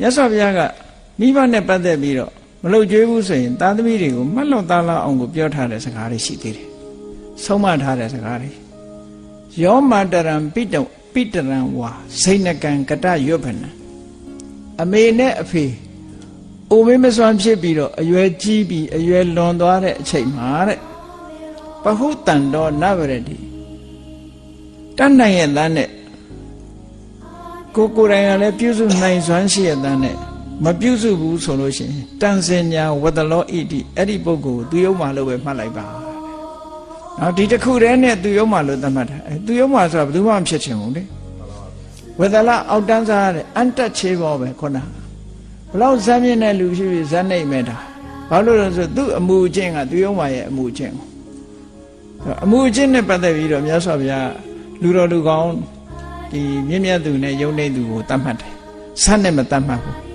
မြတ်စွာဘုရားကမိဘနဲ့ပတ်သက်ပြီးတော့မလှုပ်ကြွေးဘူးဆိုရင်သားသမီးတွေကိုမှတ်လို့သားလောက်အောင်ကိုပြောထားတဲ့စကားတွေရှိသေးတယ်ဆုံးမထားတဲ့စကားတွေယောမာတရံပိတရံဝါစိဏကံကတရွတ်ဖနံအမေနဲ့အဖေအိုမင်းမစွမ်းဖြစ်ပြီးတော့အရွယ်ကြီးပြီးအရွယ်လွန်သွားတဲ့အချိန်မှာတဲ့ပဟုတန်တော်နဗရတိတတ်နိုင်ရဲ့သားနဲ့ကိုယ်တိုင်ကလည်းပြုစုနိုင်စွမ်းရှိရဲ့သားနဲ့မပြုစုဘူးဆိုလို့ရှိရင်တန်စင်ညာဝတ္တလောဣတိအဲ့ဒီပုဂ္ဂိုလ်သူယုံမှလို့ပဲမှတ်လိုက်ပါနောက်ဒီတစ်ခုတည်းနဲ့သူယုံမှလို့သတ်မှတ်တာသူယုံမှဆိုတာဘယ်သူမှမဖြစ်ချင်ဘူးလေဝတ္တလအောက်တန်းစားတဲ့အန်တက်ချေပေါ်ပဲခုနဘလောက်ဇမ်းမြင့်တဲ့လူဖြစ်ဖြစ်ဇမ်းနိုင်မဲ့တာဘာလို့လဲဆိုသူ့အမှုအကျင့်ကသူယုံမှရဲ့အမှုအကျင့်ကိုအမှုအကျင့်နဲ့ပတ်သက်ပြီးတော့မြတ်စွာဘုရားလူတော်လူကောင်းဒီမြင့်မြတ်သူနဲ့ယုံနေသူကိုတတ်မှတ်တယ်ဆတ်နဲ့မတတ်မှတ်ဘူး